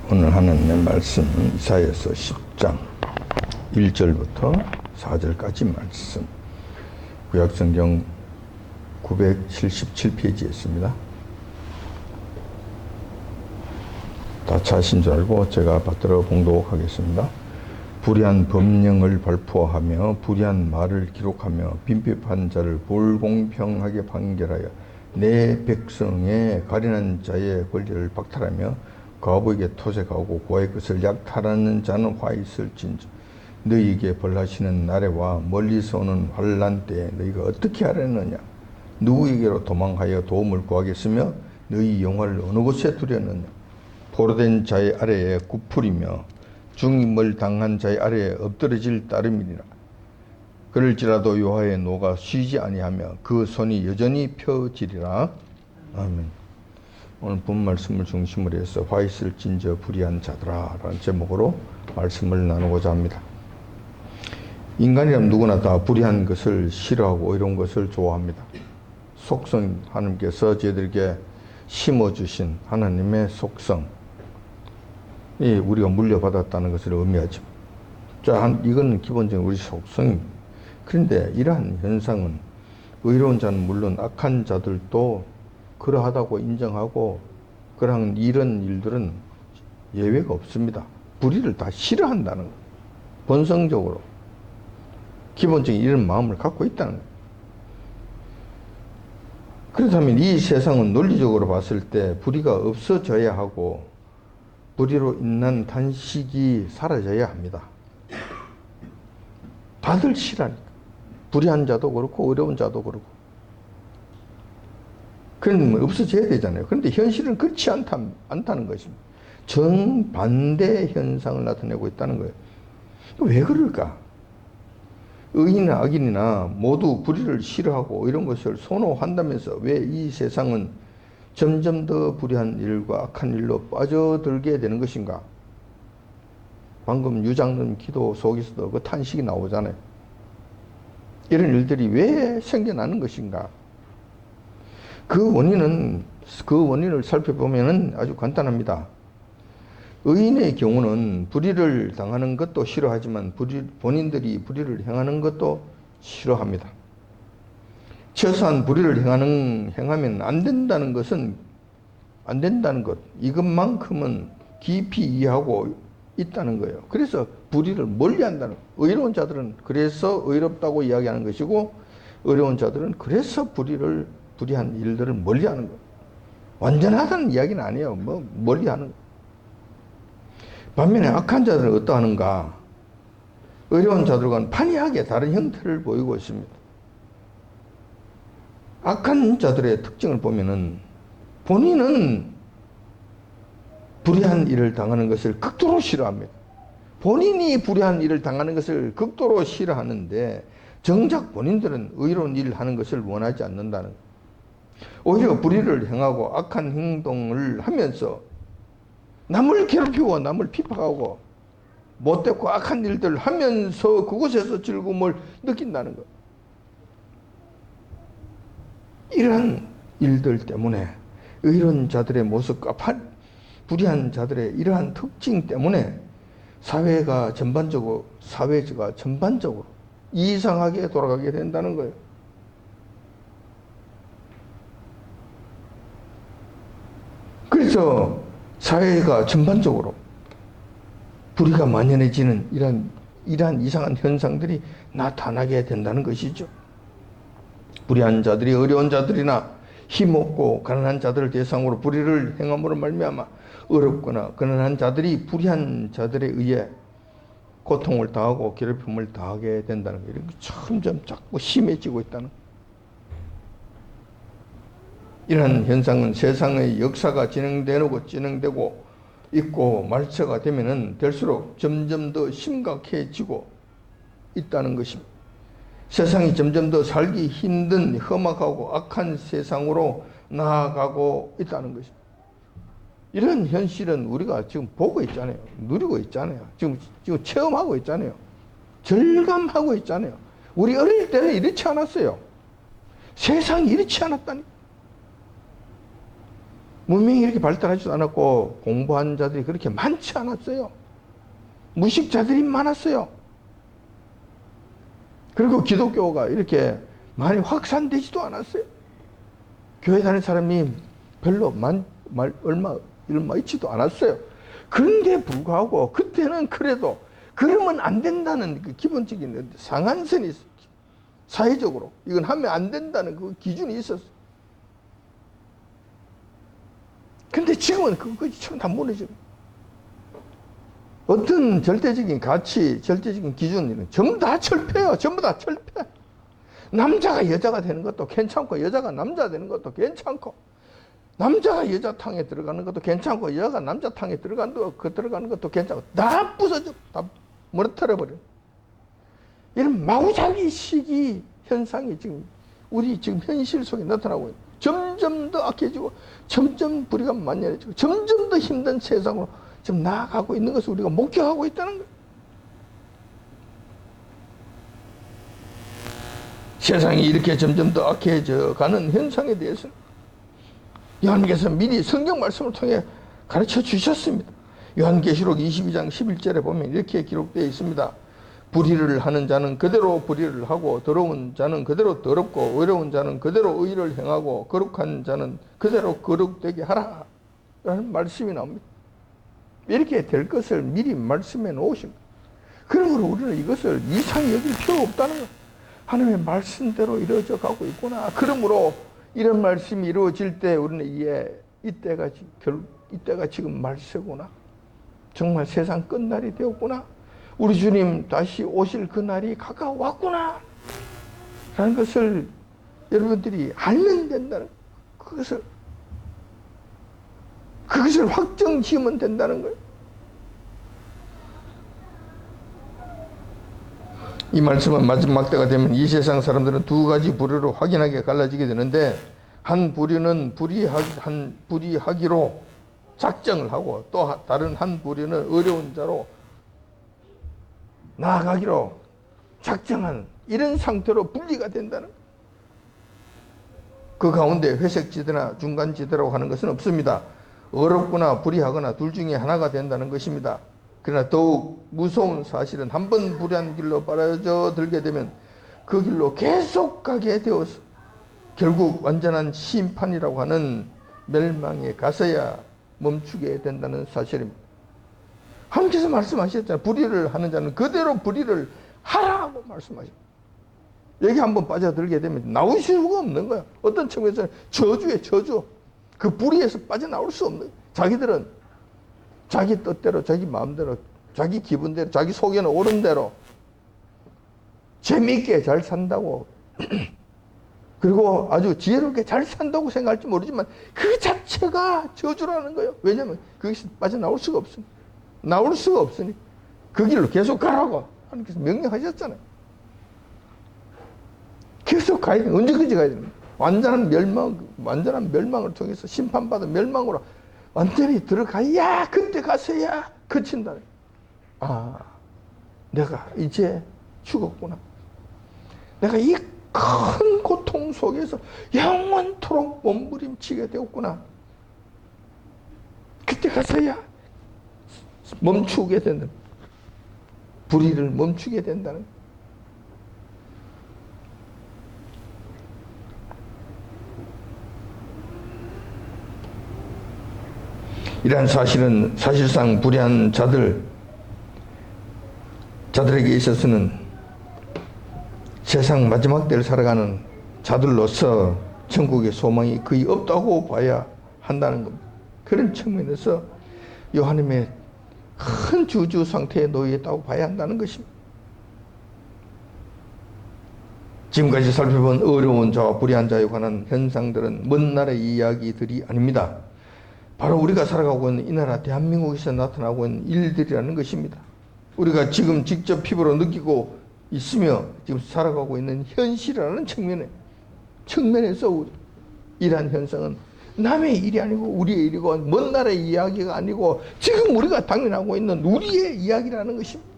오늘 하나님의 말씀은 이사야서 10장 1절부터 4절까지 말씀. 구약성경 977페이지에 있습니다. 다 찾으신 줄 알고 제가 받들어 봉독하겠습니다. 불의한 법령을 발표하며 불의한 말을 기록하며 빈핍한 자를 불공평하게 판결하여 내 백성의 가련한 자의 권리를 박탈하며 과부에게 토색하고 고의 것을 약탈하는 자는 화 있을진저. 너희에게 벌하시는 날에와 멀리서 오는 환난 때에 너희가 어떻게 하려느냐? 누구에게로 도망하여 도움을 구하겠으며 너희 영화를 어느 곳에 두려느냐? 포로된 자의 아래에 굽풀이며 중임을 당한 자의 아래에 엎드러질 따름이니라. 그럴지라도 여호와의 노가 쉬지 아니하며 그 손이 여전히 펴지리라. 아멘. 오늘 본 말씀을 중심으로 해서 화 있을진저 불의한 자들아 라는 제목으로 말씀을 나누고자 합니다. 인간이라면 누구나 다 불의한 것을 싫어하고 이런 것을 좋아합니다. 속성, 하나님께서 저희들에게 심어주신 하나님의 속성이 우리가 물려받았다는 것을 의미하죠. 자, 이건 기본적인 우리 속성입니다. 그런데 이러한 현상은 의로운 자는 물론 악한 자들도 그러하다고 인정하고 그러한 이런 일들은 예외가 없습니다. 불의를 다 싫어한다는 거예요. 본성적으로 기본적인 이런 마음을 갖고 있다는 거예요. 그렇다면 이 세상은 논리적으로 봤을 때 불의가 없어져야 하고 불의로 인한 탄식이 사라져야 합니다. 다들 싫어하니까. 불의한 자도 그렇고 어려운 자도 그렇고. 그건 없어져야 되잖아요. 그런데 현실은 그렇지 않다는 것입니다. 정반대 현상을 나타내고 있다는 거예요. 왜 그럴까? 의인이나 악인이나 모두 불의를 싫어하고 이런 것을 선호한다면서 왜 이 세상은 점점 더 불의한 일과 악한 일로 빠져들게 되는 것인가? 방금 유장님 기도 속에서도 그 탄식이 나오잖아요. 이런 일들이 왜 생겨나는 것인가? 그 원인을 살펴보면 아주 간단합니다. 의인의 경우는 불의를 당하는 것도 싫어하지만 본인들이 불의를 행하는 것도 싫어합니다. 최소한 불의를 행하면 안 된다는 것은 안 된다는 것, 이것만큼은 깊이 이해하고 있다는 거예요. 그래서 불의를 멀리한다는 거예요. 의로운 자들은 그래서 의롭다고 이야기하는 것이고 어려운 자들은 그래서 불의한 일들을 멀리하는 거예요. 완전하다는 이야기는 아니에요. 멀리하는 거예요. 반면에 악한 자들은 어떠하는가? 어려운 자들과는 판이하게 다른 형태를 보이고 있습니다. 악한 자들의 특징을 보면은 본인은 불의한 일을 당하는 것을 극도로 싫어합니다. 본인이 불의한 일을 당하는 것을 극도로 싫어하는데 정작 본인들은 의로운 일을 하는 것을 원하지 않는다는 거예요. 오히려 불의를 행하고 악한 행동을 하면서 남을 괴롭히고 남을 핍박하고 못되고 악한 일들을 하면서 그곳에서 즐거움을 느낀다는 것. 이러한 일들 때문에 의로운 자들의 모습과 불의한 자들의 이러한 특징 때문에 사회가 전반적으로 이상하게 돌아가게 된다는 거예요. 그래서 사회가 전반적으로 불의가 만연해지는 이러한 이상한 현상들이 나타나게 된다는 것이죠. 불의한 자들이 어려운 자들이나 힘없고 가난한 자들을 대상으로 불의를 행함으로 말미암아 어렵거나 가난한 자들이 불의한 자들에 의해 고통을 당하고 괴롭힘을 당하게 된다는 거예요. 점점 자꾸 심해지고 있다는 거예요. 이러한 현상은 세상의 역사가 진행되고 있고 말처가 되면은 될수록 점점 더 심각해지고 있다는 것입니다. 세상이 점점 더 살기 힘든 험악하고 악한 세상으로 나아가고 있다는 것입니다. 이런 현실은 우리가 지금 보고 있잖아요. 누리고 있잖아요. 지금 체험하고 있잖아요. 절감하고 있잖아요. 우리 어릴 때는 이렇지 않았어요. 세상이 이렇지 않았다니. 문명이 이렇게 발달하지도 않았고 공부한 자들이 그렇게 많지 않았어요. 무식자들이 많았어요. 그리고 기독교가 이렇게 많이 확산되지도 않았어요. 교회 다니는 사람이 별로 얼마 있지도 않았어요. 그런데 불구하고 그때는 그래도 그러면 안 된다는 그 기본적인 상한선이 있어요. 사회적으로 이건 하면 안 된다는 그 기준이 있었어요. 근데 지금은 그거 처음 다 무너져요. 어떤 절대적인 가치, 절대적인 기준은 전부 다 철폐요. 전부 다 철폐. 남자가 여자가 되는 것도 괜찮고, 여자가 남자 되는 것도 괜찮고, 남자가 여자 탕에 들어가는 것도 괜찮고, 여자가 남자 탕에 들어가는 것도 괜찮고, 다 부서져. 다 무너뜨려버려. 이런 마구잡이식이 현상이 지금, 우리 지금 현실 속에 나타나고 있는, 점점 더 악해지고, 점점 불의가 만연해지고, 점점 더 힘든 세상으로 지금 나아가고 있는 것을 우리가 목격하고 있다는 거예요. 세상이 이렇게 점점 더 악해져 가는 현상에 대해서 요한께서 미리 성경 말씀을 통해 가르쳐 주셨습니다. 요한계시록 22장 11절에 보면 이렇게 기록되어 있습니다. 불의를 하는 자는 그대로 불의를 하고, 더러운 자는 그대로 더럽고, 의로운 자는 그대로 의를 행하고, 거룩한 자는 그대로 거룩되게 하라 라는 말씀이 나옵니다. 이렇게 될 것을 미리 말씀해 놓으십니다. 그러므로 우리는 이것을 이상히 여길 필요 없다는 거예요. 하나님의 말씀대로 이루어져 가고 있구나. 그러므로 이런 말씀이 이루어질 때 우리는 이때가 지금 말세구나. 정말 세상 끝날이 되었구나. 우리 주님 다시 오실 그 날이 가까웠구나 라는 것을 여러분들이 알면 된다는 거예요. 그것을 확정 지으면 된다는 거예요. 이 말씀은 마지막 때가 되면 이 세상 사람들은 두 가지 부류로 확연하게 갈라지게 되는데, 한 부류는 불의하기로 작정을 하고, 또 다른 한 부류는 어려운 자로 나아가기로 작정한 이런 상태로 분리가 된다는 거예요. 그 가운데 회색지대나 중간지대라고 하는 것은 없습니다. 어렵거나 불의하거나 둘 중에 하나가 된다는 것입니다. 그러나 더욱 무서운 사실은 한 번 불의한 길로 빠져 들게 되면 그 길로 계속 가게 되어서 결국 완전한 심판이라고 하는 멸망에 가서야 멈추게 된다는 사실입니다. 하나님께서 말씀하셨잖아요. 불의를 하는 자는 그대로 불의를 하라고 말씀하십니다. 여기 한번 빠져들게 되면 나올 수가 없는 거야. 어떤 측면에서는 저주에 저주. 그 불의에서 빠져나올 수 없는 거야. 자기들은 자기 뜻대로, 자기 마음대로, 자기 기분대로, 자기 속에는 옳은 대로 재미있게 잘 산다고 그리고 아주 지혜롭게 잘 산다고 생각할지 모르지만 그 자체가 저주라는 거예요. 왜냐하면 거기서 빠져나올 수가 없으니, 나올 수가 없으니 그 길로 계속 가라고 하나님께서 명령하셨잖아요. 계속 가야 돼. 언제까지 가야 되는 거예요? 완전한 멸망을 통해서 심판받은 멸망으로 완전히 들어가야 그때 가서야 그친다. 아, 내가 이제 죽었구나. 내가 이 큰 고통 속에서 영원토록 몸부림치게 되었구나. 그때 가서야 멈추게 되는, 불의를 멈추게 된다는. 이러한 사실은 사실상 불의한 자들에게 있어서는 세상 마지막 때를 살아가는 자들로서 천국의 소망이 거의 없다고 봐야 한다는 겁니다. 그런 측면에서 하나님의 큰 주주 상태에 놓여 있다고 봐야 한다는 것입니다. 지금까지 살펴본 어려운 자와 불의한 자에 관한 현상들은 먼 나라의 이야기들이 아닙니다. 바로 우리가 살아가고 있는 이 나라 대한민국에서 나타나고 있는 일들이라는 것입니다. 우리가 지금 직접 피부로 느끼고 있으며 지금 살아가고 있는 현실이라는 측면에서 이러한 현상은 남의 일이 아니고 우리의 일이고 먼 나라의 이야기가 아니고 지금 우리가 당면하고 있는 우리의 이야기라는 것입니다.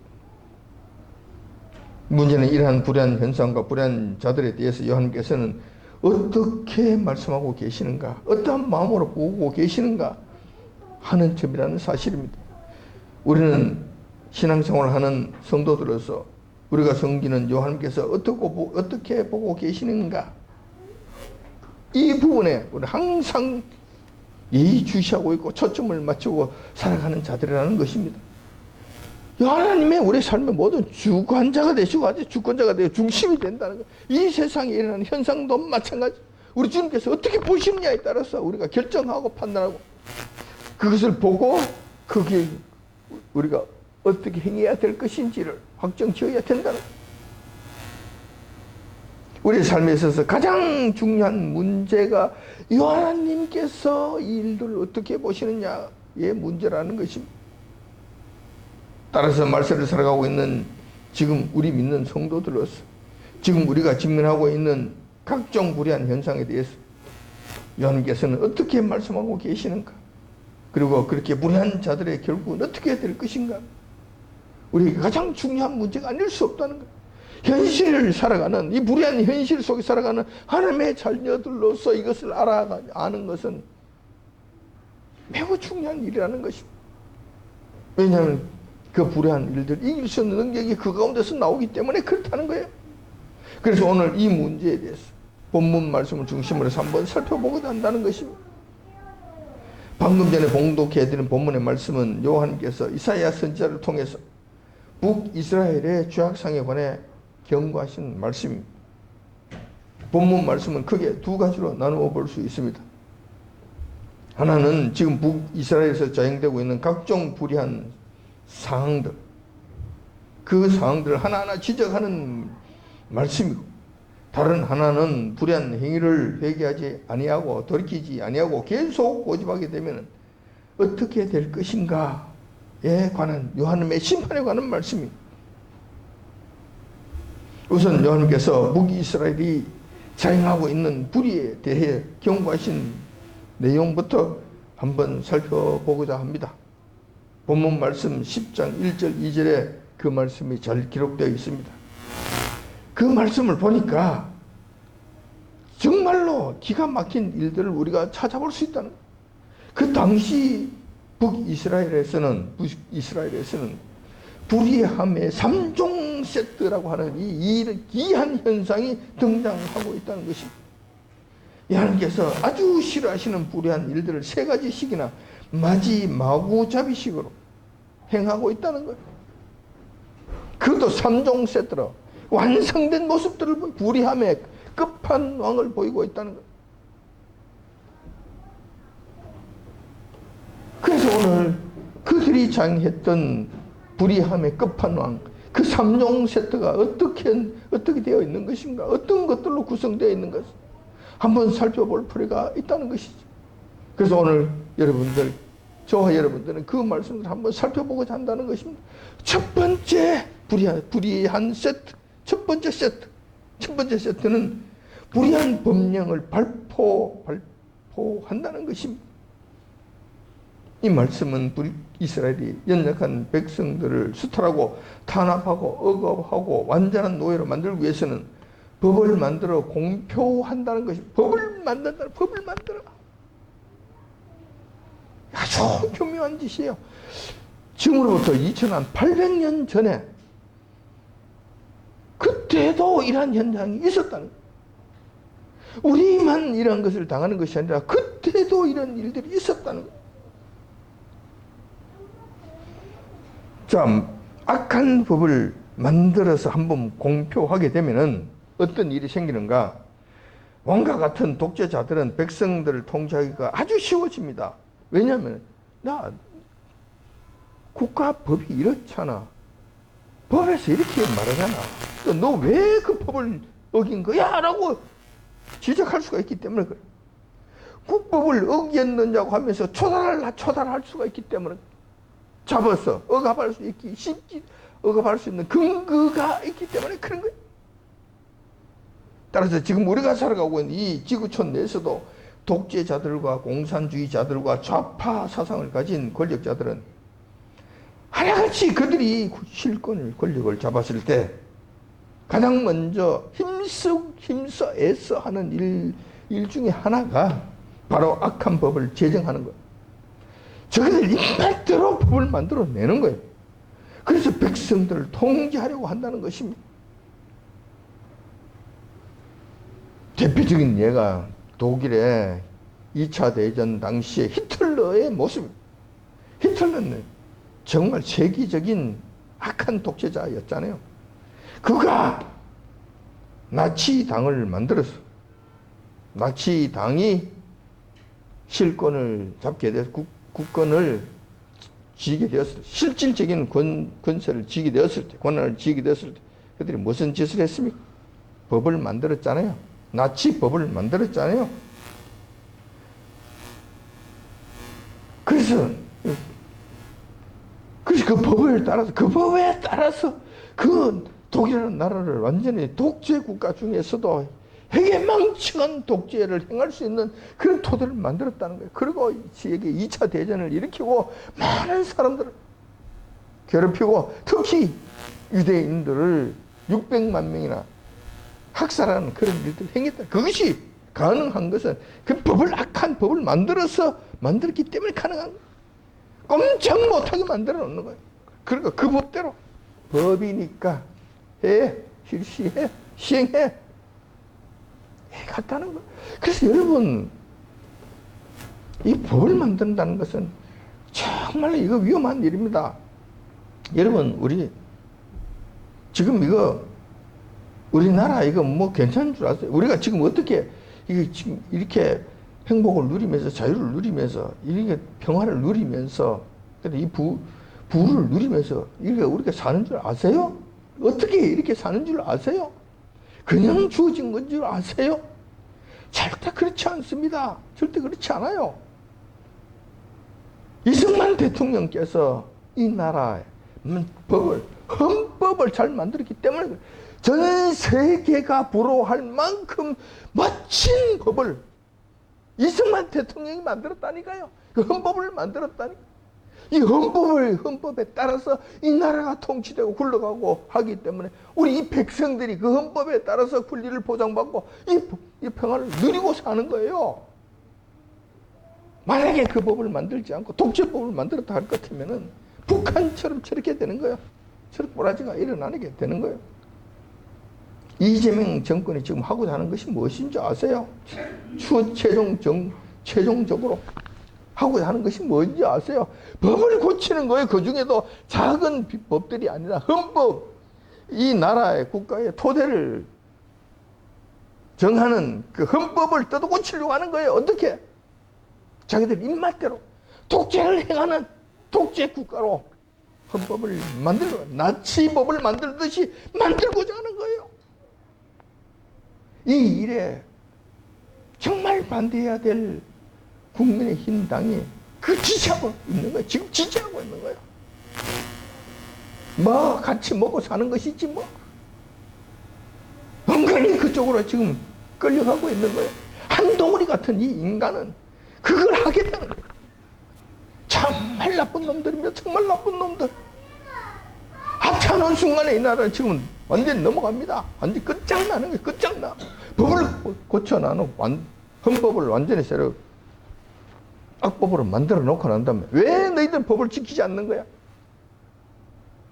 문제는 이러한 불의한 현상과 불의한 자들에 대해서 요한께서는 어떻게 말씀하고 계시는가, 어떠한 마음으로 보고 계시는가 하는 점이라는 사실입니다. 우리는 신앙생활을 하는 성도들로서 우리가 섬기는 요한께서 어떻게 보고 계시는가, 이 부분에 우리 항상 예의주시하고 있고 초점을 맞추고 살아가는 자들이라는 것입니다. 하나님의 우리 삶의 모든 주관자가 되시고 아주 주권자가 되어 중심이 된다는 것. 이 세상에 일어나는 현상도 마찬가지. 우리 주님께서 어떻게 보시느냐에 따라서 우리가 결정하고 판단하고 그것을 보고 거기에 우리가 어떻게 행해야 될 것인지를 확정 지어야 된다는 것. 우리의 삶에 있어서 가장 중요한 문제가 하나님께서 이 일들을 어떻게 보시느냐의 문제라는 것입니다. 따라서 말세를 살아가고 있는 지금 우리 믿는 성도들로서 지금 우리가 직면하고 있는 각종 불의한 현상에 대해서 요한께서는 어떻게 말씀하고 계시는가, 그리고 그렇게 불의한 자들의 결국은 어떻게 될 것인가, 우리에게 가장 중요한 문제가 아닐 수 없다는 것. 현실을 살아가는, 이 불의한 현실 속에 살아가는 하나님의 자녀들로서 이것을 아는 것은 매우 중요한 일이라는 것입니다. 왜냐하면 그 불의한 일들 이길 수 있는 능력이 그 가운데서 나오기 때문에 그렇다는 거예요. 그래서 오늘 이 문제에 대해서 본문 말씀을 중심으로 해서 한번 살펴보고자 한다는 것입니다. 방금 전에 봉독해드린 본문의 말씀은 요한께서 이사야 선지자를 통해서 북이스라엘의 죄악상에 관해 경고하신 말씀입니다. 본문 말씀은 크게 두 가지로 나누어 볼 수 있습니다. 하나는 지금 북이스라엘에서 자행되고 있는 각종 불의한 상황들, 그 상황들을 하나하나 지적하는 말씀이고, 다른 하나는 불의한 행위를 회개하지 아니하고 돌이키지 아니하고 계속 고집하게 되면 어떻게 될 것인가에 관한 하나님의 심판에 관한 말씀입니다. 우선 요한께서 북이스라엘이 자행하고 있는 불의에 대해 경고하신 내용부터 한번 살펴보고자 합니다. 본문 말씀 10장 1절 2절에 그 말씀이 잘 기록되어 있습니다. 그 말씀을 보니까 정말로 기가 막힌 일들을 우리가 찾아볼 수 있다는 거예요. 그 당시 북이스라엘에서는 불의함의 3종 세트라고 하는 이 기이한 현상이 등장하고 있다는 것입니다. 하나님께서 아주 싫어하시는 불의한 일들을 3가지씩이나 마구잡이식으로 행하고 있다는 거예요. 그것도 3종 세트로 완성된 모습들을 불의함의 끝판왕을 보이고 있다는 거예요. 그래서 오늘 그들이 자행했던 불의함의 끝판왕, 그 3종 세트가 어떻게 되어 있는 것인가, 어떤 것들로 구성되어 있는 것을 한번 살펴볼 필요가 있다는 것이죠. 그래서 오늘 저와 여러분들은 그 말씀을 한번 살펴보고자 한다는 것입니다. 첫 번째 불의한 세트, 첫 번째 세트는 불의한 법령을 발포한다는 것입니다. 이 말씀은 이스라엘이 연약한 백성들을 수탈하고 탄압하고 억압하고 완전한 노예로 만들기 위해서는 법을 만들어 공표한다는 것이, 법을 만들어. 아주 교묘한 짓이에요. 지금으로부터 2800년 전에 그때도 이러한 현상이 있었다는 거예요. 우리만 이런 것을 당하는 것이 아니라 그때도 이런 일들이 있었다는 거예요. 자, 악한 법을 만들어서 한번 공표하게 되면은 어떤 일이 생기는가? 왕과 같은 독재자들은 백성들을 통치하기가 아주 쉬워집니다. 왜냐하면 국가 법이 이렇잖아. 법에서 이렇게 말하잖아. 너 왜 그 법을 어긴 거야? 라고 지적할 수가 있기 때문에 그래. 국법을 어겼느냐고 하면서 초달할 수가 있기 때문에 잡아서 억압할 수 있는 근거가 있기 때문에 그런 거예요. 따라서 지금 우리가 살아가고 있는 이 지구촌 내에서도 독재자들과 공산주의자들과 좌파 사상을 가진 권력자들은 하나같이 그들이 권력을 잡았을 때 가장 먼저 힘써 힘써 애써 하는 일 중에 하나가 바로 악한 법을 제정하는 거예요. 저희들 입맛대로 법을 만들어내는 거예요. 그래서 백성들을 통제하려고 한다는 것입니다. 대표적인 예가 독일의 2차 대전 당시에 히틀러의 모습입니다. 히틀러는 정말 세계적인 악한 독재자였잖아요. 그가 나치당을 만들어서 나치당이 실권을 잡게 돼서 국권을 쥐게 되었을 때, 실질적인 권세를 쥐게 되었을 때, 권한을 쥐게 되었을 때, 그들이 무슨 짓을 했습니까? 법을 만들었잖아요. 나치 법을 만들었잖아요. 그래서 그 법에 따라서 그 독일이라는 나라를 완전히 독재 국가 중에서도 해괴망측한 독재를 행할 수 있는 그런 토대를 만들었다는 거예요. 그리고 지에게 2차 대전을 일으키고 많은 사람들을 괴롭히고 특히 유대인들을 600만 명이나 학살하는 그런 일들을 행했다. 그것이 가능한 것은 그 악한 법을 만들었기 때문에 가능한 거예요. 꼼짝 못하게 만들어 놓는 거예요. 그러니까 그 법대로 법이니까 해, 실시해, 시행해. 갔다는 거예요. 그래서 여러분, 이 법을 만든다는 것은 정말 이거 위험한 일입니다. 여러분, 지금 우리나라 이거 뭐 괜찮은 줄 아세요? 우리가 지금 어떻게, 지금 이렇게 행복을 누리면서, 자유를 누리면서, 이렇게 평화를 누리면서, 근데 이 부를 누리면서, 이렇게 우리가 사는 줄 아세요? 어떻게 이렇게 사는 줄 아세요? 그냥 주어진 건 줄 아세요? 절대 그렇지 않습니다. 절대 그렇지 않아요. 이승만 대통령께서 이 나라의 헌법을 잘 만들었기 때문에 전 세계가 부러워할 만큼 멋진 법을 이승만 대통령이 만들었다니까요. 그 헌법을 만들었다니까. 이 헌법에 따라서 이 나라가 통치되고 굴러가고 하기 때문에 우리 이 백성들이 그 헌법에 따라서 권리를 보장받고 이 평화를 누리고 사는 거예요. 만약에 그 법을 만들지 않고 독재법을 만들었다 할 것 같으면은 북한처럼 저렇게 되는 거예요. 저렇게 꼬라지가 일어나게 되는 거예요. 이재명 정권이 지금 하고자 하는 것이 무엇인지 아세요? 최종적으로 하고자 하는 것이 뭔지 아세요? 법을 고치는 거예요. 그 중에도 작은 법들이 아니라 헌법, 이 나라의 국가의 토대를 정하는 그 헌법을 뜯어 고치려고 하는 거예요. 어떻게? 자기들 입맛대로 독재를 행하는 독재 국가로 헌법을 나치법을 만들듯이 만들고자 하는 거예요. 이 일에 정말 반대해야 될 국민의힘 당이 지지하고 있는 거예요. 지금 지지하고 있는 거예요. 뭐 같이 먹고 사는 것이지 뭐. 은근히 그쪽으로 지금 끌려가고 있는 거예요. 한동훈이 같은 이 인간은 그걸 하게 되는 거예요. 정말 나쁜 놈들이며 정말 나쁜 놈들. 합쳐놓은 순간에 이 나라는 지금 완전히 넘어갑니다. 완전히 끝장나는 거예요. 끝장나. 법을 고쳐놔놓은 헌법을 완전히 새로 악법으로 만들어 놓고 난 다음에 왜 너희들 법을 지키지 않는 거야?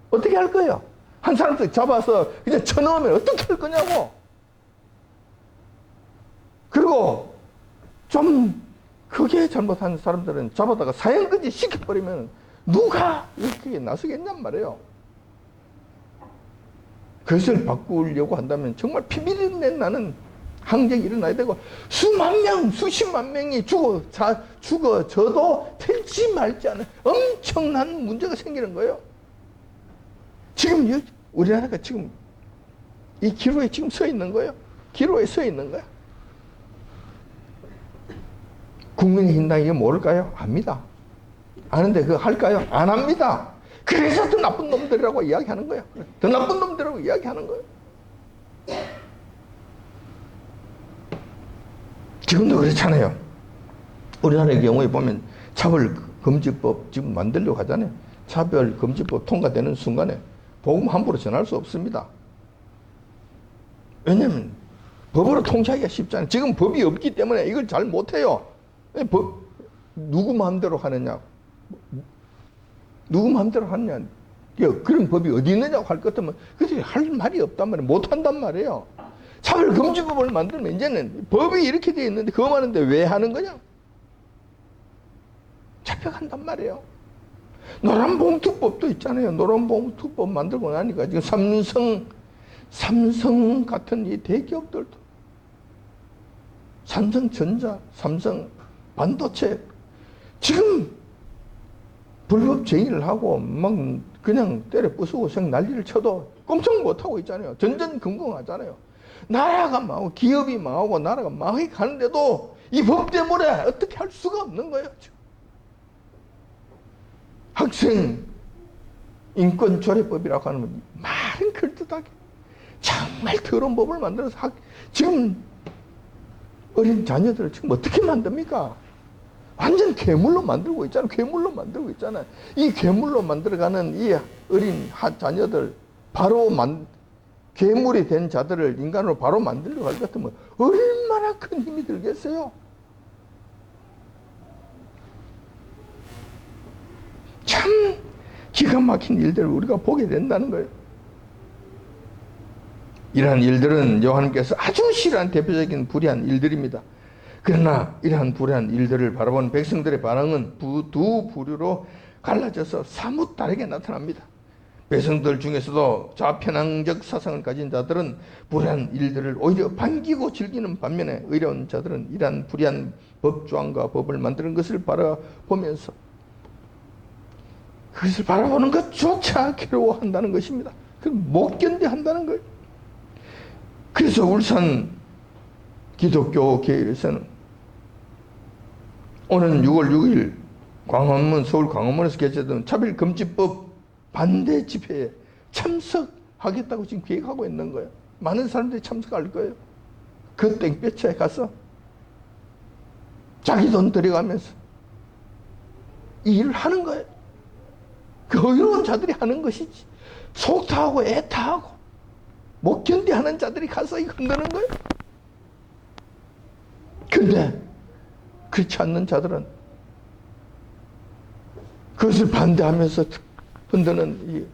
어떻게 할 거야? 한 사람들 잡아서 그냥 쳐넣으면 어떻게 할 거냐고. 그리고 좀 크게 잘못한 사람들은 잡아다가 사형까지 시켜버리면 누가 이렇게 나서겠냔 말이에요. 그것을 바꾸려고 한다면 정말 피비린내 나는 항쟁이 일어나야 되고 수만 명, 수십만 명이 죽어져도 될지 말지 않은 엄청난 문제가 생기는 거예요. 지금 우리나라가 지금 이 기로에 지금 서 있는 거예요. 기로에 서 있는 거야. 국민의힘당이 이거 모를까요? 압니다. 아는데 그거 할까요? 안 합니다. 그래서 더 나쁜 놈들이라고 이야기하는 거예요. 더 나쁜 놈들이라고 이야기하는 거예요. 지금도 그렇잖아요. 우리나라의 경우에 보면 차별금지법 지금 만들려고 하잖아요. 차별금지법 통과되는 순간에 복음 함부로 전할 수 없습니다. 왜냐하면 법으로 통치하기가 쉽잖아요. 지금 법이 없기 때문에 이걸 잘 못해요. 누구 마음대로 하느냐? 누구 마음대로 하느냐? 그런 법이 어디 있느냐고 할 것 같으면 그들이 할 말이 없단 말이에요. 못한단 말이에요. 차별금지법을 만들면 이제는 법이 이렇게 되어 있는데 그거 하는데 왜 하는 거냐? 잡혀간단 말이에요. 노란봉투법도 있잖아요. 노란봉투법 만들고 나니까 지금 삼성 같은 이 대기업들도 삼성전자, 삼성 반도체 지금 불법 제의를 하고 막 그냥 때려 부수고 생 난리를 쳐도 꼼짝 못하고 있잖아요. 전전긍긍하잖아요. 나라가 망하고 기업이 망하고 나라가 망하게 가는데도 이 법 때문에 어떻게 할 수가 없는 거예요. 학생 인권조례법이라고 하는 말은 그럴듯하게 정말 더러운 법을 만들어서 지금 어린 자녀들을 지금 어떻게 만듭니까? 완전 괴물로 만들고 있잖아요. 괴물로 만들고 있잖아요. 이 괴물로 만들어가는 이 어린 자녀들 바로 괴물이 된 자들을 인간으로 바로 만들려고 할 것 같으면 얼마나 큰 힘이 들겠어요? 참 기가 막힌 일들을 우리가 보게 된다는 거예요. 이러한 일들은 여호와님께서 아주 싫어하는 대표적인 불의한 일들입니다. 그러나 이러한 불의한 일들을 바라본 백성들의 반응은 두 부류로 갈라져서 사뭇 다르게 나타납니다. 백성들 중에서도 좌편향적 사상을 가진 자들은 불의한 일들을 오히려 반기고 즐기는 반면에 의로운 자들은 이러한 불의한 법조항과 법을 만드는 것을 바라보면서 그것을 바라보는 것조차 괴로워한다는 것입니다. 못 견뎌한다는 거예요. 그래서 울산 기독교 계열에서는 오는 6월 6일 광화문, 서울 광화문에서 개최된 차별금지법 반대 집회에 참석하겠다고 지금 계획하고 있는 거예요. 많은 사람들이 참석할 거예요. 그 땡볕에 가서 자기 돈 들여가면서 이 일을 하는 거예요. 그 의로운 자들이 하는 것이지. 속 타하고 애 타하고 못 견디하는 자들이 가서 이거 흔드는 거예요. 근데 그렇지 않는 자들은 그것을 반대하면서 흔드는 이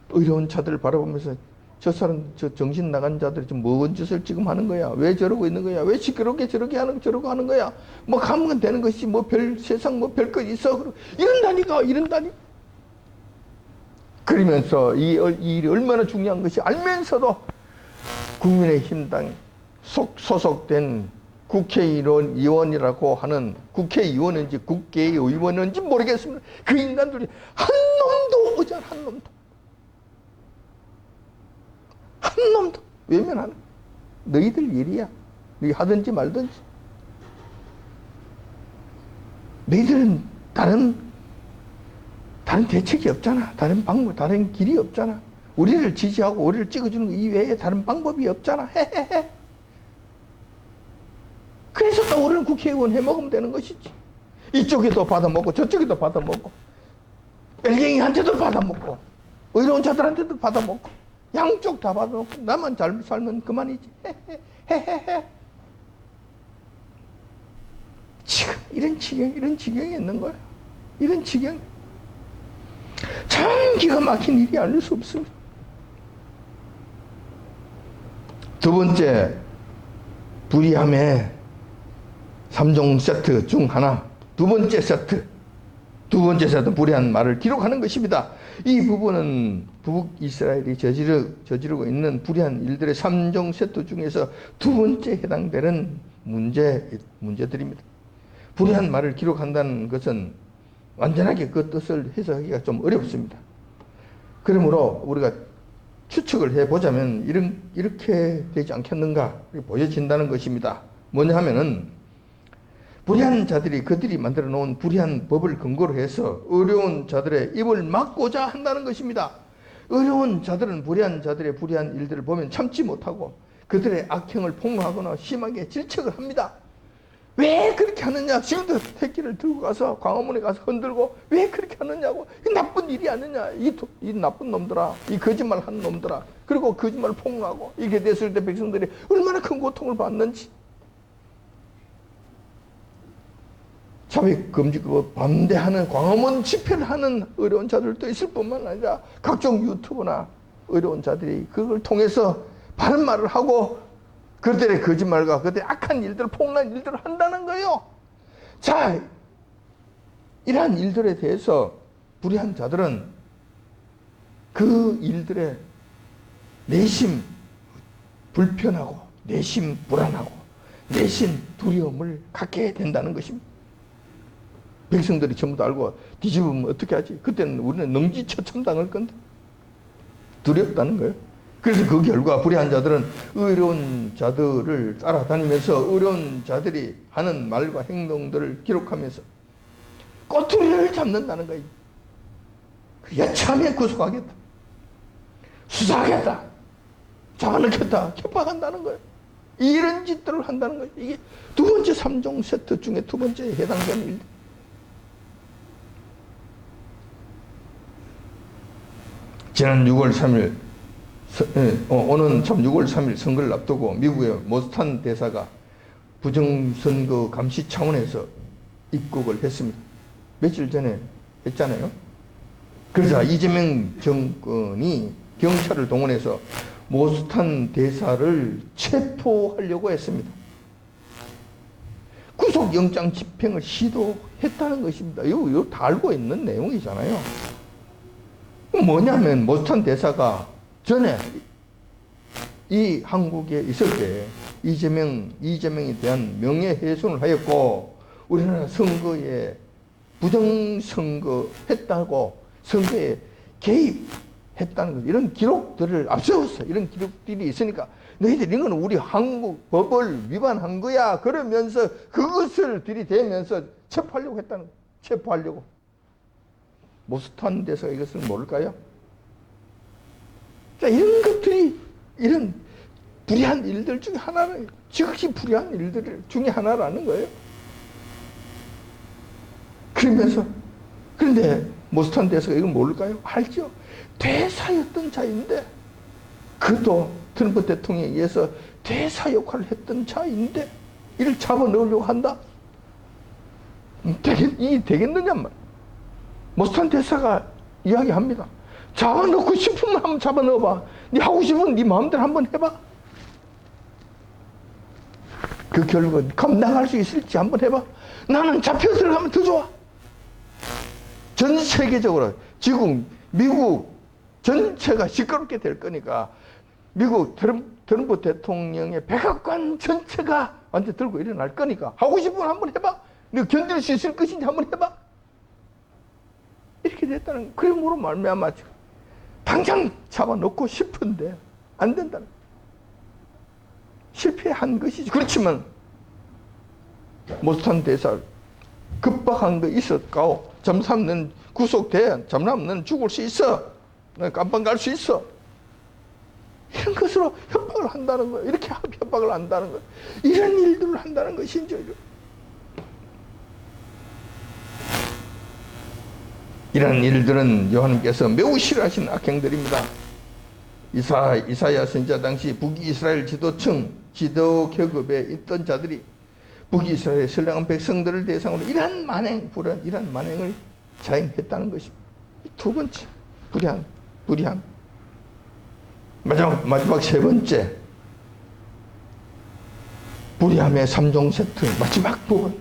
의로운 자들을 바라보면서 저 사람, 저 정신 나간 자들이 지금 뭔 짓을 지금 하는 거야? 왜 저러고 있는 거야? 왜 시끄럽게 저러고 하는 거야? 뭐 가면 되는 것이 뭐 세상 뭐 별 것 있어? 이런다니까. 그러면서 이 일이 얼마나 중요한 것이 알면서도 국민의힘당 소속된 국회의원이라고 하는 국회의원인지 국회의원인지 모르겠습니다. 그 인간들이 한 놈도 오지 않아. 한 놈도 외면하는 너희들 일이야. 너희 하든지 말든지. 너희들은 다른 대책이 없잖아. 다른 방법, 다른 길이 없잖아. 우리를 지지하고 우리를 찍어주는 것 이외에 다른 방법이 없잖아. 헤헤헤. 그래서 또 우리는 국회의원 해먹으면 되는 것이지. 이쪽에도 받아먹고 저쪽에도 받아먹고 벨갱이한테도 받아먹고 의로운 자들한테도 받아먹고 양쪽 다 받아먹고 나만 잘 살면 그만이지. 헤헤헤. 지금 이런 지경이 있는 거야. 이런 지경. 참 기가 막힌 일이 아닐 수 없습니다. 두 번째, 불의함의 3종 세트 중 하나, 두 번째 세트 불의한 말을 기록하는 것입니다. 이 부분은 북이스라엘이 저지르고 있는 불의한 일들의 3종 세트 중에서 두 번째 해당되는 문제들입니다. 불의한 말을 기록한다는 것은 완전하게 그 뜻을 해석하기가 좀 어렵습니다. 그러므로 우리가 추측을 해보자면 이렇게 되지 않겠는가 보여진다는 것입니다. 뭐냐 하면은 불의한 자들이 그들이 만들어 놓은 불의한 법을 근거로 해서 어려운 자들의 입을 막고자 한다는 것입니다. 어려운 자들은 불의한 자들의 불의한 일들을 보면 참지 못하고 그들의 악행을 폭로하거나 심하게 질책을 합니다. 왜 그렇게 하느냐? 지금도 새끼를 들고 가서 광화문에 가서 흔들고 왜 그렇게 하느냐고. 이 나쁜 일이 아니냐. 이 나쁜 놈들아, 이 거짓말 하는 놈들아. 그리고 거짓말 폭로하고 이게 됐을 때 백성들이 얼마나 큰 고통을 받는지. 자백금지법 반대하는 광화문 집회를 하는 어려운 자들도 있을 뿐만 아니라 각종 유튜브나 어려운 자들이 그걸 통해서 바른 말을 하고 그들의 거짓말과 그들의 악한 일들, 폭로한 일들을 한다는 거예요. 자, 이러한 일들에 대해서 불의한 자들은 그 일들에 내심 불편하고 내심 불안하고 내심 두려움을 갖게 된다는 것입니다. 백성들이 전부 다 알고 뒤집으면 어떻게 하지? 그때는 우리는 능지처참당할 건데 두렵다는 거예요. 그래서 그 결과 불의한 자들은 의로운 자들을 따라다니면서 의로운 자들이 하는 말과 행동들을 기록하면서 꼬투리를 잡는다는 거예요. 여차하면 구속하겠다, 수사하겠다, 잡아넣겠다, 협박한다는 거예요. 이런 짓들을 한다는 거예요. 이게 두 번째 3종 세트 중에 두 번째에 해당되는 일. 지난 6월 3일, 오는 참 6월 3일 선거를 앞두고 미국의 모스탄 대사가 부정선거 감시 차원에서 입국을 했습니다. 며칠 전에 했잖아요. 그러자 이재명 정권이 경찰을 동원해서 모스탄 대사를 체포하려고 했습니다. 구속영장 집행을 시도했다는 것입니다. 이거 다 알고 있는 내용이잖아요. 뭐냐면 모스탄 대사가 전에 이 한국에 있을 때 이재명에 대한 명예훼손을 하였고 우리나라 선거에 부정선거 했다고 선거에 개입했다는 것, 이런 기록들을 앞세웠어. 이런 기록들이 있으니까 너희들 이건 우리 한국 법을 위반한 거야 그러면서 그것을 들이대면서 체포하려고 했다는 거야. 체포하려고. 모스탄 대사가 이것을 모를까요? 자, 이런 것들이 이런 불의한 일들 중에 하나는 즉시 불의한 일들 중에 하나라는 거예요. 그러면서 그런데 모스탄 대사가 이걸 모를까요? 알죠. 대사였던 자인데 그도 트럼프 대통령에 의해서 대사 역할을 했던 자인데 이를 잡아넣으려고 한다? 이게 되겠느냐 말. 모스탄 대사가 이야기합니다. 잡아넣고 싶으면 한번 잡아넣어봐. 네 하고 싶으면 네 마음대로 한번 해봐. 그 결과 감당할 수 있을지 한번 해봐. 나는 잡혀 들어가면 더 좋아. 전 세계적으로 지금 미국 전체가 시끄럽게 될 거니까 미국 트럼프 대통령의 백악관 전체가 완전 들고 일어날 거니까 하고 싶으면 한번 해봐. 네가 견딜 수 있을 것인지 한번 해봐. 이렇게 됐다는, 그러므로 말미암아 당장 잡아놓고 싶은데 안 된다는, 실패한 것이지. 그렇지만 모스탄 대사 급박한 거 있었고, 잠삼 구속돼, 잠삼 죽을 수 있어, 깜빵 갈 수 있어, 이런 것으로 협박을 한다는 거예요. 이렇게 협박을 한다는 거예요. 이런 일들을 한다는 것이죠. 이런 일들은 요한님께서 매우 싫어하시는 악행들입니다. 이사야 선지자 당시 북이스라엘 지도층, 지도 계급에 있던 자들이 북이스라엘의 선량한 백성들을 대상으로 이러한 만행, 이러한 만행을 자행했다는 것입니다. 두 번째, 불의한. 마지막 세 번째, 불의함의 3종 세트, 마지막 부분.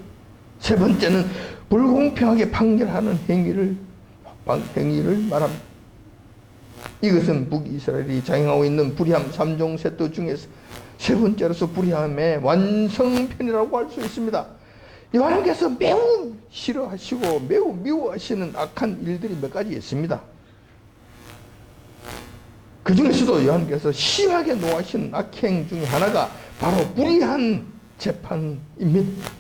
세 번째는 불공평하게 판결하는 행위를 말합니다. 이것은 북이스라엘이 자행하고 있는 불의함 3종 세트 중에서 세 번째로서 불의함의 완성편이라고 할 수 있습니다. 요한님께서 매우 싫어하시고 매우 미워하시는 악한 일들이 몇 가지 있습니다. 그 중에서도 요한님께서 심하게 노하시는 악행 중에 하나가 바로 불의한 재판입니다.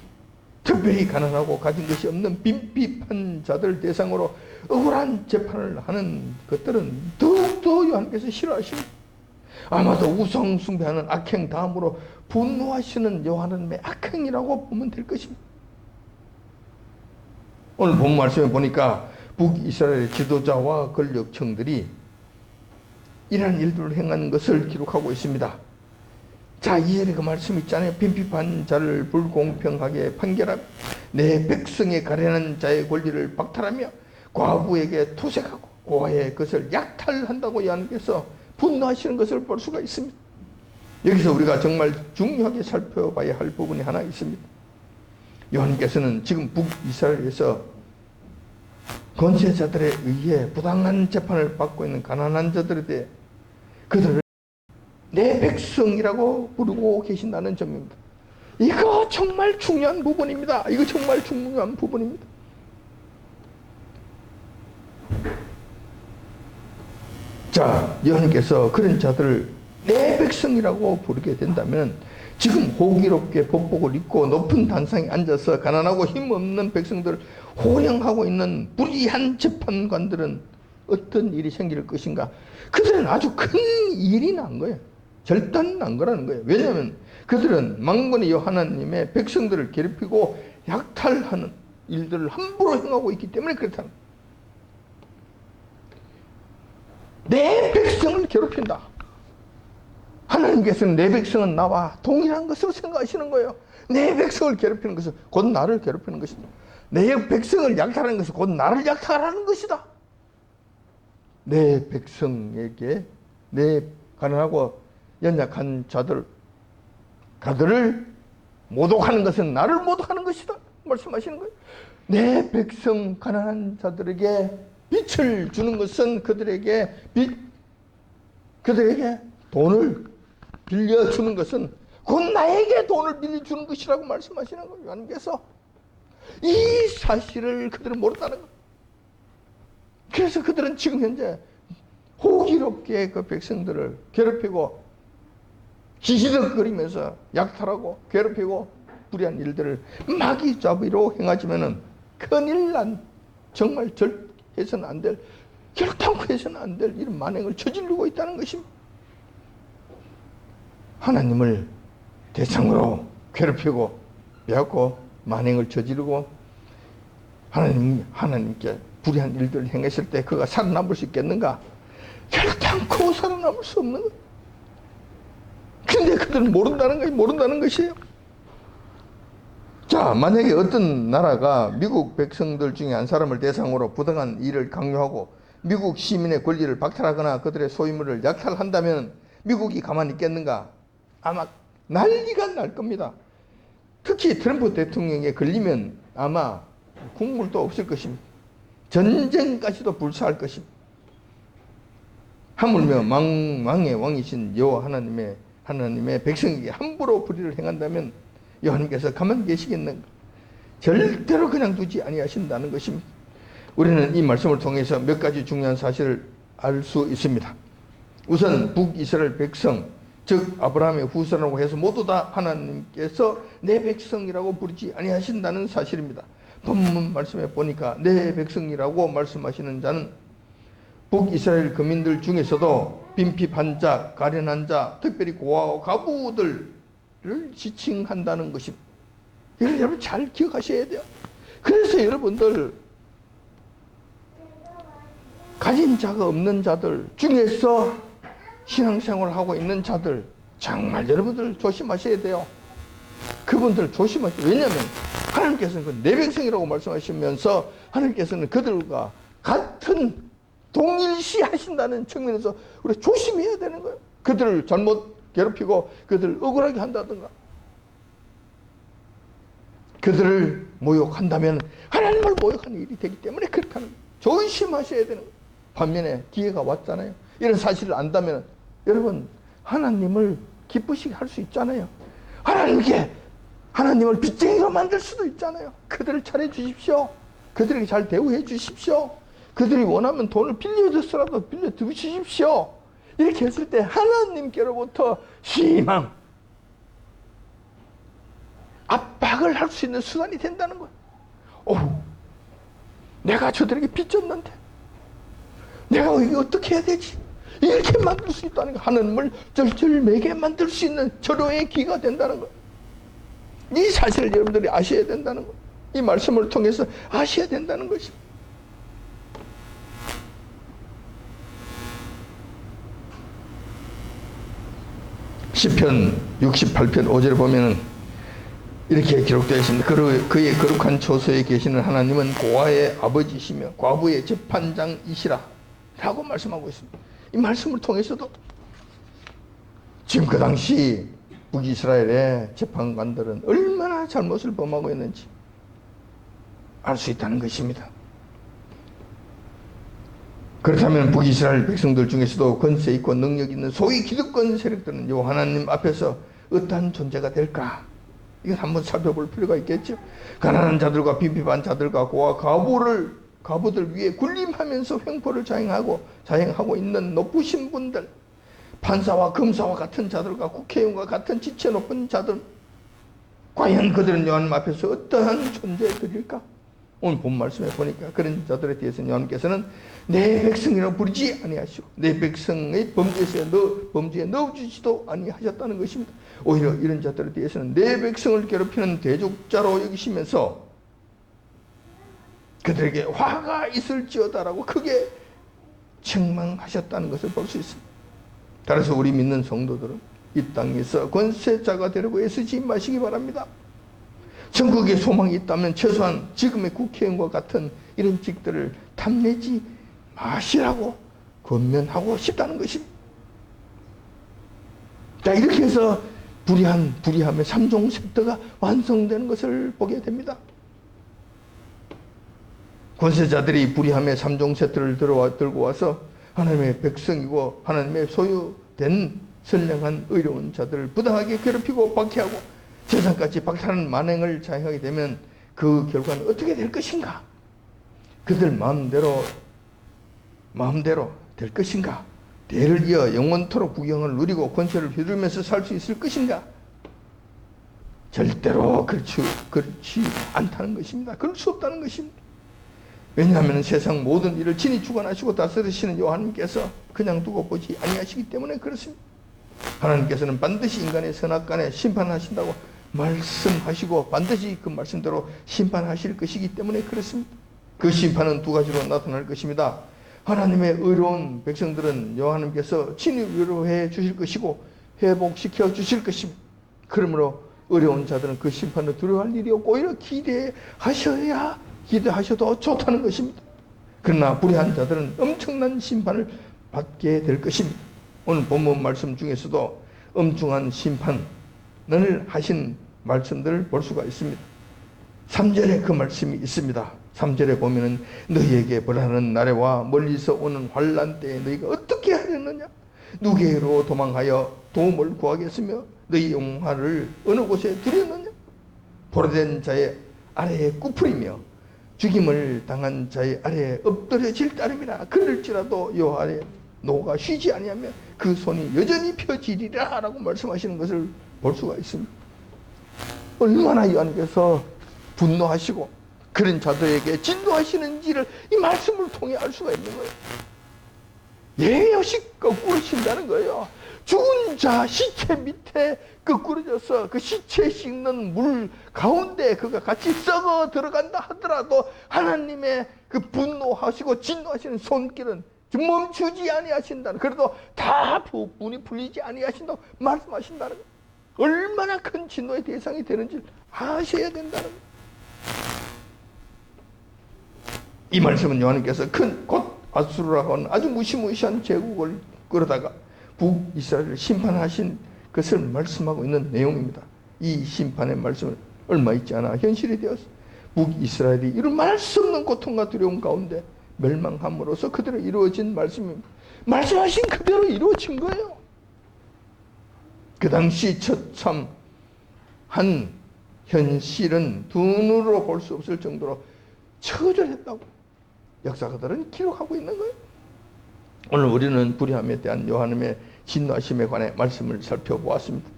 특별히 가난하고 가진 것이 없는 빈비판자들 대상으로 억울한 재판을 하는 것들은 더욱더 요한님께서 싫어하십니다. 아마도 우상 숭배하는 악행 다음으로 분노하시는 여호와 하나님의 악행이라고 보면 될 것입니다. 오늘 본 말씀에 보니까 북이스라엘 지도자와 권력층들이 이러한 일들을 행하는 것을 기록하고 있습니다. 자, 이해의 그 말씀 있잖아요. 빈핍한 자를 불공평하게 판결하며 내 백성의 가련한 자의 권리를 박탈하며 과부에게 토색하고 고아의 것을 약탈한다고 여호와께서 분노하시는 것을 볼 수가 있습니다. 여기서 우리가 정말 중요하게 살펴봐야 할 부분이 하나 있습니다. 여호와께서는 지금 북이스라엘에서 권세자들에 의해 부당한 재판을 받고 있는 가난한 자들에 대해 그들을 내 백성이라고 부르고 계신다는 점입니다. 이거 정말 중요한 부분입니다. 이거 정말 중요한 부분입니다. 자, 여호와께서 그런 자들을 내 백성이라고 부르게 된다면 지금 호기롭게 법복을 입고 높은 단상에 앉아서 가난하고 힘없는 백성들을 호령하고 있는 불의한 재판관들은 어떤 일이 생길 것인가? 그들은 아주 큰 일이 난 거예요. 절단 난 거라는 거예요. 왜냐하면 그들은 만군의 여호와 하나님의 백성들을 괴롭히고 약탈하는 일들을 함부로 행하고 있기 때문에 그렇다는 거예요. 내 백성을 괴롭힌다. 하나님께서는 내 백성은 나와 동일한 것으로 생각하시는 거예요. 내 백성을 괴롭히는 것은 곧 나를 괴롭히는 것이다. 내 백성을 약탈하는 것은 곧 나를 약탈하는 것이다. 내 백성에게 내 가난하고 연약한 자들을 모독하는 것은 나를 모독하는 것이다. 말씀하시는 거예요. 내 백성 가난한 자들에게 빛을 주는 것은 그들에게 돈을 빌려주는 것은 곧 나에게 돈을 빌려주는 것이라고 말씀하시는 거예요. 하나님께서 이 사실을 그들은 모른다는 거예요. 그래서 그들은 지금 현재 호기롭게 그 백성들을 괴롭히고 기시덕거리면서 약탈하고 괴롭히고 불의한 일들을 마귀잡이로 행하지면은 큰일 난 정말 해서는 안 될, 결단코 해서는 안 될 이런 만행을 저지르고 있다는 것입니다. 하나님을 대상으로 괴롭히고 빼앗고 만행을 저지르고 하나님께 불의한 일들을 행했을 때 그가 살아남을 수 있겠는가? 결단코 살아남을 수 없는 거예요. 근데 그들은 모른다는 것이에요. 자, 만약에 어떤 나라가 미국 백성들 중에 한 사람을 대상으로 부당한 일을 강요하고 미국 시민의 권리를 박탈하거나 그들의 소유물을 약탈한다면 미국이 가만히 있겠는가? 아마 난리가 날 겁니다. 특히 트럼프 대통령에 걸리면 아마 국물도 없을 것입니다. 전쟁까지도 불사할 것입니다. 하물며 왕의 왕이신 여호와 하나님의 백성에게 함부로 불의를 행한다면 여호와님께서 가만히 계시겠는가? 절대로 그냥 두지 아니하신다는 것입니다. 우리는 이 말씀을 통해서 몇 가지 중요한 사실을 알 수 있습니다. 우선 북이스라엘 백성, 즉 아브라함의 후손이라고 해서 모두 다 하나님께서 내 백성이라고 부르지 아니하신다는 사실입니다. 본문 말씀에 보니까 내 백성이라고 말씀하시는 자는 북이스라엘 거민들 중에서도 빈핍한 자, 가련한 자, 특별히 고아와 가부들을 지칭한다는 것입니다. 이걸 여러분 잘 기억하셔야 돼요. 그래서 여러분들 가진 자가 없는 자들 중에서 신앙생활을 하고 있는 자들 정말 여러분들 조심하셔야 돼요. 그분들 조심하셔야 돼요. 왜냐하면 하나님께서는 그 내 백성이라고 말씀하시면서 하나님께서는 그들과 같은 동일시 하신다는 측면에서 우리 조심해야 되는 거예요. 그들을 잘못 괴롭히고 그들을 억울하게 한다든가 그들을 모욕한다면 하나님을 모욕하는 일이 되기 때문에 그렇다는 거예요. 조심하셔야 되는 거예요. 반면에 기회가 왔잖아요. 이런 사실을 안다면 여러분 하나님을 기쁘시게 할 수 있잖아요. 하나님을 빚쟁이로 만들 수도 있잖아요. 그들을 잘해 주십시오. 그들에게 잘 대우해 주십시오. 그들이 원하면 돈을 빌려줬으라도 빌려주십시오. 이렇게 했을 때 하나님께로부터 희망, 압박을 할 수 있는 수단이 된다는 거예요. 내가 저들에게 빚졌는데 내가 이게 어떻게 해야 되지? 이렇게 만들 수 있다는 거. 하나님을 절절매게 만들 수 있는 절호의 기가 된다는 거. 이 사실을 여러분들이 아셔야 된다는 거. 이 말씀을 통해서 아셔야 된다는 것입니다. 시편 68편 5절에 보면은 이렇게 기록되어 있습니다. 그의 거룩한 초소에 계시는 하나님은 고아의 아버지시며 과부의 재판장이시라 라고 말씀하고 있습니다. 이 말씀을 통해서도 지금 그 당시 북이스라엘의 재판관들은 얼마나 잘못을 범하고 있는지 알 수 있다는 것입니다. 그렇다면 북이스라엘 백성들 중에서도 권세 있고 능력 있는 소위 기득권 세력들은 요 하나님 앞에서 어떠한 존재가 될까? 이건 한번 살펴볼 필요가 있겠죠. 가난한 자들과 빈핍한 자들과 고아 과부들 위에 군림하면서 횡포를 자행하고 있는 높으신 분들, 판사와 검사와 같은 자들과 국회의원과 같은 지체 높은 자들, 과연 그들은 요하님 앞에서 어떠한 존재들일까? 오늘 본 말씀에 보니까 그런 자들에 대해서는 요하님께서는 내 백성이라고 부르지 아니하시고 내 백성의 범죄에 넣어주지도 아니하셨다는 것입니다. 오히려 이런 자들에 대해서는 내 백성을 괴롭히는 대적자로 여기시면서 그들에게 화가 있을지어다라고 크게 책망하셨다는 것을 볼 수 있습니다. 따라서 우리 믿는 성도들은 이 땅에서 권세자가 되려고 애쓰지 마시기 바랍니다. 전국에 소망이 있다면 최소한 지금의 국회의원과 같은 이런 직들을 탐내지 마시라고 권면하고 싶다는 것입니다. 자, 이렇게 해서 불의함의 3종 세트가 완성되는 것을 보게 됩니다. 권세자들이 불의함의 3종 세트를 들고 와서 하나님의 백성이고 하나님의 소유된 선량한 의로운 자들을 부당하게 괴롭히고 박해하고 재산까지 박탈하는 만행을 자행하게 되면 그 결과는 어떻게 될 것인가? 그들 마음대로 될 것인가? 대를 이어 영원토록 부경을 누리고 권세를 휘두르면서 살 수 있을 것인가? 절대로 그렇지 않다는 것입니다. 그럴 수 없다는 것입니다. 왜냐하면 세상 모든 일을 친히 주관하시고 다스리시는 하나님께서 그냥 두고 보지 아니하시기 때문에 그렇습니다. 하나님께서는 반드시 인간의 선악간에 심판하신다고 말씀하시고 반드시 그 말씀대로 심판하실 것이기 때문에 그렇습니다. 그 심판은 두 가지로 나타날 것입니다. 하나님의 의로운 백성들은 하나님께서 친히 위로해 주실 것이고 회복시켜 주실 것입니다. 그러므로 어려운 자들은 그 심판을 두려워할 일이 없고 오히려 기대하셔도 좋다는 것입니다. 그러나 불의한 자들은 엄청난 심판을 받게 될 것입니다. 오늘 본문 말씀 중에서도 엄중한 심판을 하신 말씀들을 볼 수가 있습니다. 3절에 그 말씀이 있습니다. 3절에 보면은 너희에게 벌하는 날에와 멀리서 오는 환난 때에 너희가 어떻게 하려느냐? 누구에게로 도망하여 도움을 구하겠으며 너희 영화를 어느 곳에 두려느냐? 포로된 자의 아래에 굽으리며 죽임을 당한 자의 아래에 엎드려질 따름이라. 그럴지라도 요 아래 노가 쉬지 아니하면 그 손이 여전히 펴지리라 라고 말씀하시는 것을 볼 수가 있습니다. 얼마나 하나님께서 분노하시고 그런 자들에게 진노하시는지를 이 말씀을 통해 알 수가 있는 거예요. 예여시 거꾸로 신다는 거예요. 죽은 자 시체 밑에 거꾸러져서 그 시체 씻는 물 가운데 그가 같이 썩어 들어간다 하더라도 하나님의 그 분노하시고 진노하시는 손길은 멈추지 아니하신다는, 그래도 다 분이 풀리지 아니하신다고 말씀하신다는 거예요. 얼마나 큰 진노의 대상이 되는지 아셔야 된다는 거예요. 이 말씀은 요한님께서 곧 아수르라고 하는 아주 무시무시한 제국을 끌어다가 북이스라엘을 심판하신 것을 말씀하고 있는 내용입니다. 이 심판의 말씀은 얼마 있지 않아 현실이 되었어. 북이스라엘이 이런 말할 수 없는 고통과 두려움 가운데 멸망함으로써 그대로 이루어진 말씀입니다. 말씀하신 그대로 이루어진 거예요. 그 당시 처참한 현실은 두 눈으로 볼 수 없을 정도로 처절했다고 역사가들은 기록하고 있는 거예요. 오늘 우리는 불의함에 대한 하나님의 진노하심에 관해 말씀을 살펴보았습니다.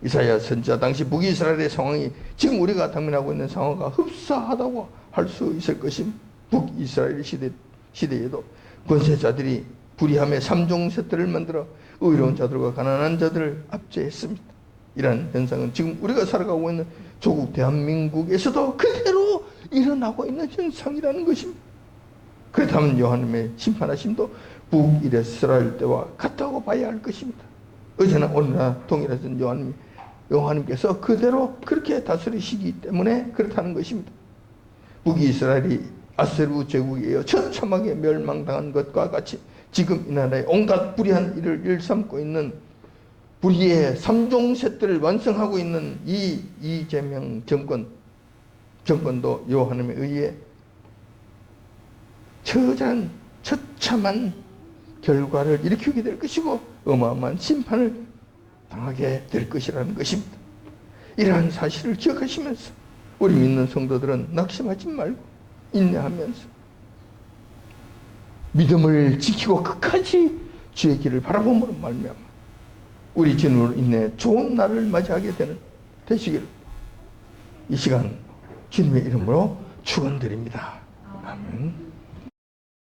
이사야 선지자 당시 북이스라엘의 상황이 지금 우리가 당면하고 있는 상황과 흡사하다고 할 수 있을 것입니다. 북이스라엘 시대에도 권세자들이 불의함의 3종 세트를 만들어 의로운 자들과 가난한 자들을 압제했습니다. 이러한 현상은 지금 우리가 살아가고 있는 조국 대한민국에서도 그대로 일어나고 있는 현상이라는 것입니다. 그렇다면 요한님의 심판하심도 북이스라엘 때와 같다고 봐야 할 것입니다. 어제나 오늘나 동일하신 요한님께서 그대로 그렇게 다스리시기 때문에 그렇다는 것입니다. 북이스라엘이 아세르 제국에 의해 처참하게 멸망당한 것과 같이 지금 이 나라에 온갖 불의한 일을 일삼고 있는 불의의 3종 세트를 완성하고 있는 이 이재명 정권도 요한님에 의해 처참한 결과를 일으키게 될 것이고 어마어마한 심판을 당하게 될 것이라는 것입니다. 이러한 사실을 기억하시면서 우리 믿는 성도들은 낙심하지 말고 인내하면서 믿음을 지키고 끝까지 주의 길을 바라봄으로 말미암아 우리 진으로 인해 좋은 날을 맞이하게 되시기를 이 시간 주님의 이름으로 축원드립니다. 아멘.